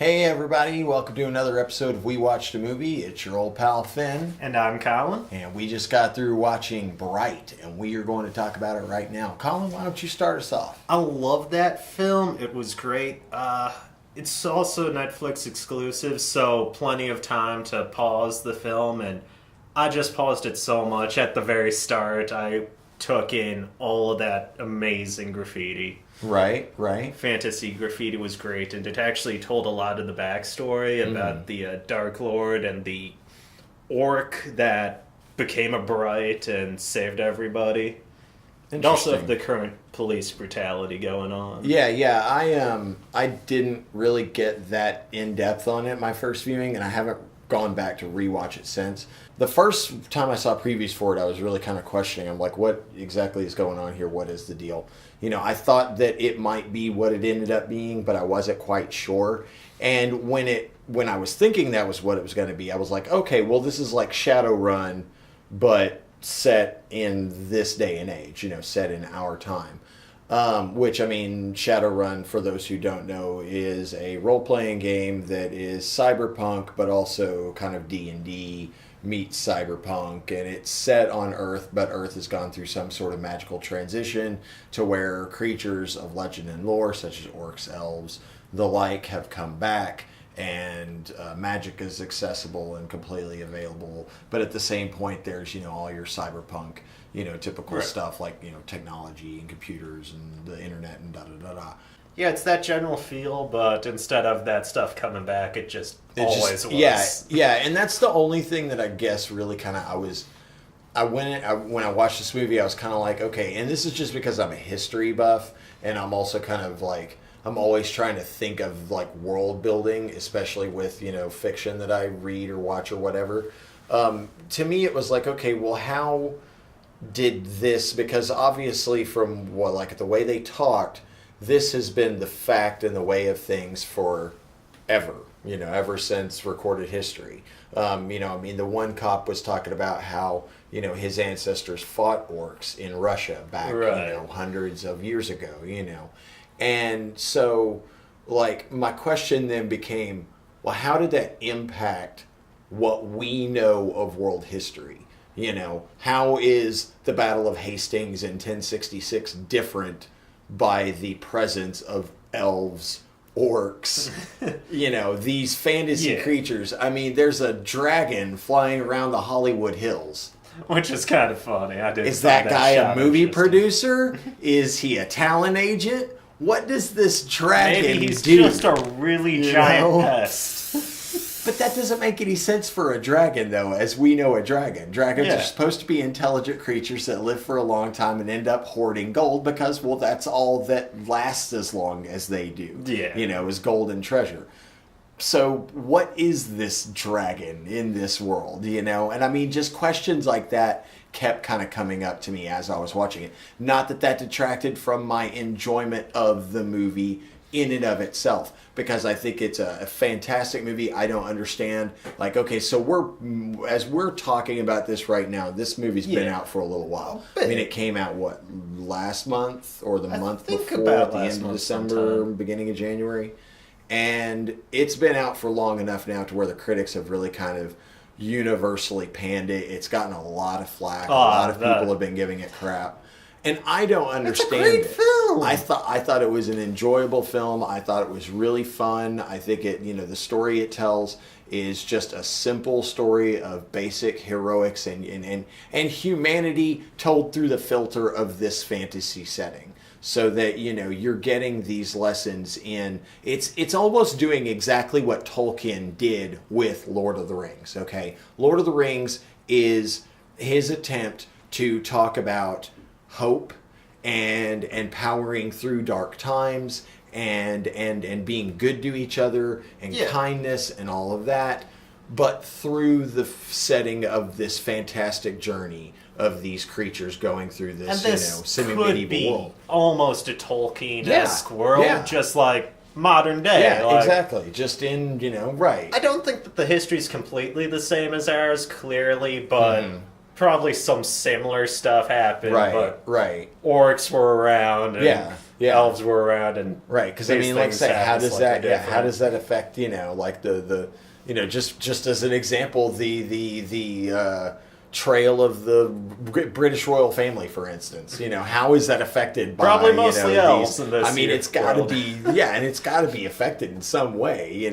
Hey everybody, welcome to another episode of We Watched a Movie. It's your old pal Finn. And I'm Colin. And we just got through watching Bright, and we are going to talk about it right now. Colin, why don't you start us off? I love that film. It was great. It's also Netflix exclusive, so plenty of time to pause the film. And I just paused it so much at the very start. I took in all of that amazing graffiti. Right. Fantasy graffiti was great, and it actually told a lot of the backstory about the Dark Lord and the orc that became a Bright and saved everybody. And also the current police brutality going on. Yeah. I didn't really get that in depth on it my first viewing, and I haven't gone back to rewatch it since. The first time I saw previews for it, I was really kind of questioning. I'm like, what exactly is going on here? What is the deal? You know, I thought that it might be what it ended up being, but I wasn't quite sure. And when I was thinking that was what it was going to be, I was like, okay, well, this is like Shadowrun, but set in this day and age, set in our time. Which, I mean, Shadowrun, for those who don't know, is a role-playing game that is cyberpunk, but also kind of D&D meets cyberpunk, and it's set on Earth, but Earth has gone through some sort of magical transition to where creatures of legend and lore, such as orcs, elves, the like, have come back, and magic is accessible and completely available. But at the same point, there's, all your cyberpunk, typical stuff like, technology and computers and the internet and da-da-da-da. Yeah, it's that general feel, but instead of that stuff coming back, it always was. Yeah, and that's the only thing that I guess really kind of when I watched this movie, I was kind of like, okay, and this is just because I'm a history buff, and I'm also kind of like, I'm always trying to think of like world building, especially with, fiction that I read or watch or whatever. To me, it was like, okay, well, how did this, because obviously from the way they talked, this has been the fact and the way of things forever, ever since recorded history. The one cop was talking about how, his ancestors fought orcs in Russia back, hundreds of years ago, And so, my question then became, well, how did that impact what we know of world history? How is the Battle of Hastings in 1066 different by the presence of elves, orcs, these fantasy creatures? I mean, there's a dragon flying around the Hollywood Hills. Which is kind of funny. Is that guy a movie producer? Is he a talent agent? What does this dragon Maybe he's do? just a really giant pest. But that doesn't make any sense for a dragon, though, as we know a dragon. Dragons are supposed to be intelligent creatures that live for a long time and end up hoarding gold because, well, that's all that lasts as long as they do. Yeah. Is gold and treasure. So what is this dragon in this world, And I mean, just questions like that kept kind of coming up to me as I was watching it. Not that detracted from my enjoyment of the movie in and of itself, because I think it's a fantastic movie. I don't understand. Okay, so we're talking about this right now, this movie's been out for a little while. I mean, it came out, last month or the month before, at the end of December, beginning of January. And it's been out for long enough now to where the critics have really kind of universally panned it. It's gotten a lot of flack. A lot of people have been giving it crap. And I don't understand it. It's a great film. I thought it was an enjoyable film. I thought it was really fun. I think the story it tells is just a simple story of basic heroics and humanity told through the filter of this fantasy setting. So that, you're getting these lessons in... It's almost doing exactly what Tolkien did with Lord of the Rings, okay? Lord of the Rings is his attempt to talk about hope and powering through dark times and being good to each other and kindness and all of that, but through the setting of this fantastic journey of these creatures going through this, semi-medieval world. Almost a Tolkien-esque world, just like modern day. Yeah, exactly. Just in, right. I don't think that the history's completely the same as ours, clearly, but probably some similar stuff happened. Right, but orcs were around. And Yeah. elves were around and Right, because I these mean, like I things say, how happen does slightly that? Yeah, how different. does that affect like the just as an example, the trail of the British royal family, for instance. How is that affected by Probably mostly elves these? in this I mean, year it's got to world. be and it's got to be affected in some way.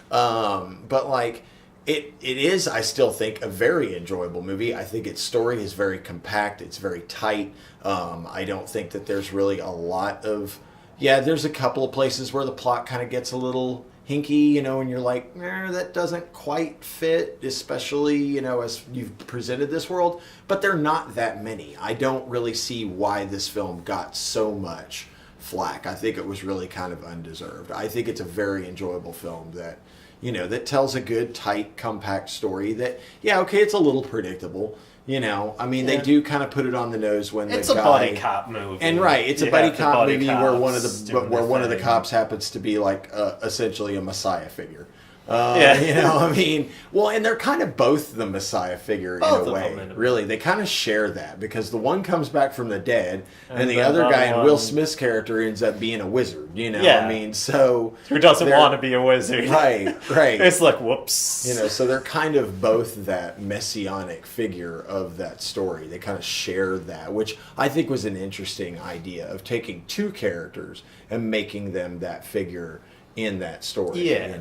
But like. It is, I still think, a very enjoyable movie. I think its story is very compact. It's very tight. I don't think that there's really a lot of... Yeah, there's a couple of places where the plot kind of gets a little hinky, and you're like, that doesn't quite fit, especially, as you've presented this world. But they're not that many. I don't really see why this film got so much flack. I think it was really kind of undeserved. I think it's a very enjoyable film that... that tells a good, tight, compact story that, okay, it's a little predictable. I mean, they do kind of put it on the nose when It's the a guy... buddy cop movie. And right, it's a You buddy have the cop buddy movie where one of cops the doing where one of the thing. cops happens to be like essentially a messiah figure. Yeah. I mean, well, and they're kind of both the messiah figure Both in a of way. them in a way. Really, they kind of share that because the one comes back from the dead, and And the the other other guy, and one- Will Smith's character, ends up being a wizard. Yeah. I mean, so Who doesn't they're- want to be a wizard? Right, right. It's like, whoops. So they're kind of both that messianic figure of that story. They kind of share that, which I think was an interesting idea of taking two characters and making them that figure in that story. Yeah.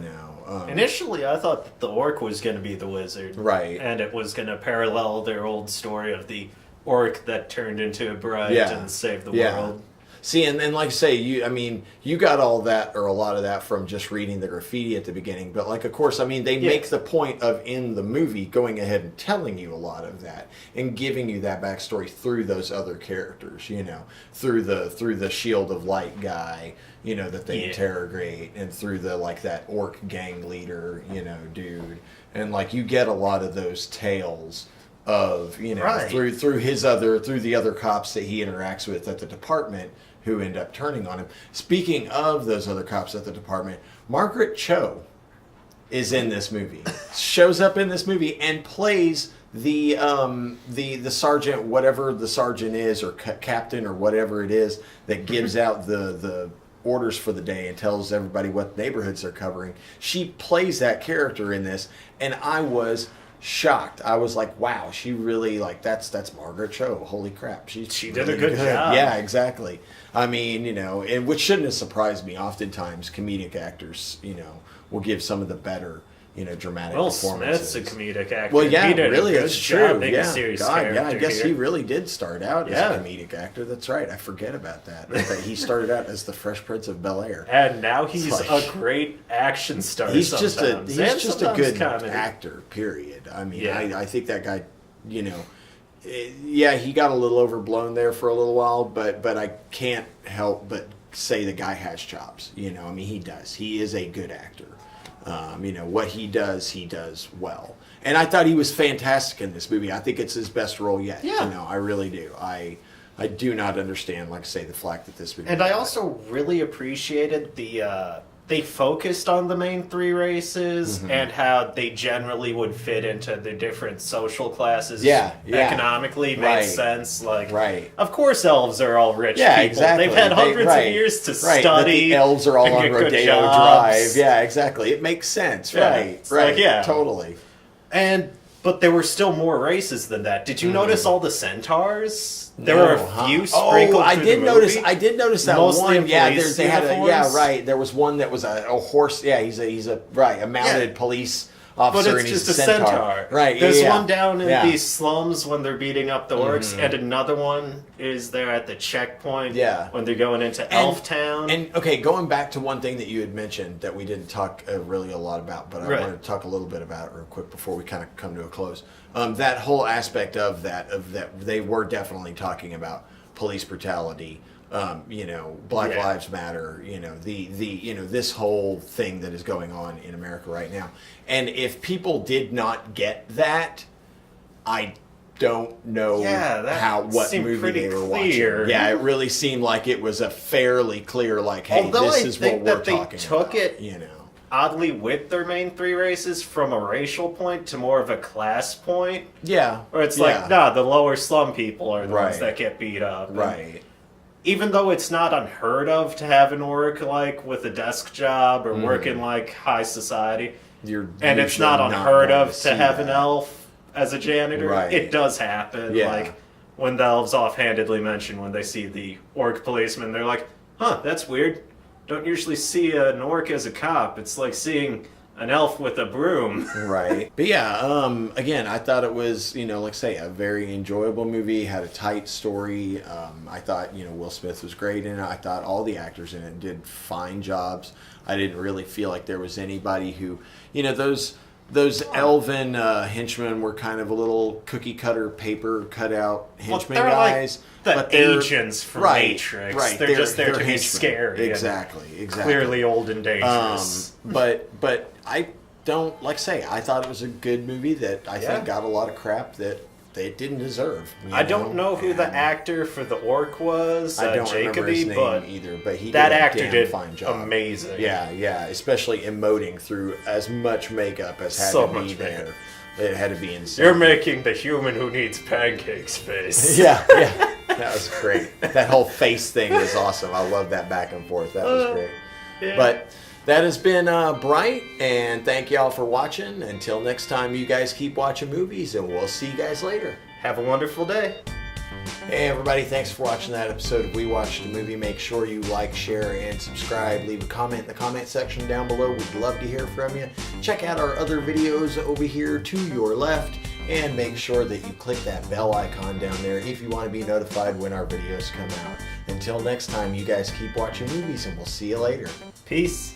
Initially, I thought that the orc was going to be the wizard. Right. And it was going to parallel their old story of the orc that turned into a bride Yeah. and saved the Yeah. world. See, and like I say, you got all that or a lot of that from just reading the graffiti at the beginning. But like, of course, they Yeah. make the point of in the movie going ahead and telling you a lot of that and giving you that backstory through those other characters. Through the Shield of Light guy, that they Yeah. interrogate, and through that orc gang leader, dude, and like you get a lot of those tales of Right. through the other cops that he interacts with at the department who end up turning on him. Speaking of those other cops at the department, Margaret Cho is in this movie. Shows up in this movie and plays the sergeant, whatever the sergeant is, or captain, or whatever it is that gives out the orders for the day and tells everybody what neighborhoods they're covering. She plays that character in this, and I was shocked. I was like, wow, she really, that's Margaret Cho. Holy crap. She did a good job. Yeah, exactly. I mean, and which shouldn't have surprised me. Oftentimes comedic actors, will give some of the better, dramatic Will performances. Smith's a comedic actor. Well, yeah, He did really, a good it's job true. being Yeah, a serious God, yeah, I character guess here. he really did start out Yeah. as a comedic actor. That's right. I forget about that. That he started out as the Fresh Prince of Bel-Air. And now he's like- a great action star. He's just a sometimes. And sometimes good comedy. actor. Period. I mean, Yeah. I think that guy, he got a little overblown there for a little while, but I can't help but say the guy has chops. I mean, he does. He is a good actor. What he does well. And I thought he was fantastic in this movie. I think it's his best role yet. Yeah. I really do. I do not understand, like I say, the flack that this movie And I got. also really appreciated they focused on the main three races Mm-hmm. and how they generally would fit into the different social classes. Yeah. Economically made Right. sense. Like, Right. of course, elves are all rich Yeah, people. exactly. They've had hundreds right, of years to right, that study. the elves are all and on get good Rodeo jobs. Drive. Yeah, exactly. It makes sense. Yeah, Right. it's Right. like, yeah. Totally. But there were still more races than that. Did you notice all the centaurs? There No, were a huh? few sprinkled I through did the notice. movie. I did notice that Mostly one. in Yeah, police they had a. Yeah, uniforms. right. There was one that was a horse. Yeah, he's a mounted police But officer, it's and he's just a centaur. centaur. Right. There's yeah, one down in yeah. these slums when they're beating up the orcs, and another one is there at the checkpoint Yeah. when they're going into Elf Town. And okay, going back to one thing that you had mentioned that we didn't talk really a lot about, but I Right. wanted to talk a little bit about it real quick before we kind of come to a close. That whole aspect of that they were definitely talking about police brutality. Black Yeah. Lives Matter. This whole thing that is going on in America right now. And if people did not get that, I don't know Yeah, that what seemed movie pretty they were clear. watching. Yeah, it really seemed like it was a fairly clear, like, hey, Although this I is think what we're that they talking took about. it- Oddly, with their main three races from a racial point to more of a class point, Yeah. where it's yeah. like, nah, the lower slum people are the ones Right. that get beat up. And Right. even though it's not unheard of to have an orc like with a desk job or work in like high society, and it's not unheard of to have an elf as a janitor, Right. it does happen. Yeah. Like when the elves offhandedly mention when they see the orc policeman, they're like, huh, that's weird. Don't usually see an orc as a cop. It's like seeing an elf with a broom. Right. But yeah, again, I thought it was, like I say, a very enjoyable movie, had a tight story. I thought, Will Smith was great in it. I thought all the actors in it did fine jobs. I didn't really feel like there was anybody who, those elven henchmen were kind of a little cookie cutter paper cutout henchmen they're guys. Like the agents from right, Matrix. Right. They're just there to be henchmen. scary. and Exactly. Clearly old and dangerous. But I don't, like I say, I thought it was a good movie that I Yeah. think got a lot of crap that they didn't deserve. I don't know who the And actor for the orc was, I don't remember his Jacoby, name but either, but he that did a actor damn did fine job. amazing. Yeah, especially emoting through as much makeup as had So to be much there. makeup. It had to be insane. You're making the human who needs pancakes face. Yeah, that was great. That whole face thing was awesome. I love that back and forth. That was great. Yeah. But that has been Bright, and thank y'all for watching. Until next time, you guys keep watching movies, and we'll see you guys later. Have a wonderful day. Hey everybody, thanks for watching that episode of We Watched a Movie. Make sure you like, share, and subscribe. Leave a comment in the comment section down below. We'd love to hear from you. Check out our other videos over here to your left, and make sure that you click that bell icon down there if you want to be notified when our videos come out. Until next time, you guys keep watching movies, and we'll see you later. Peace.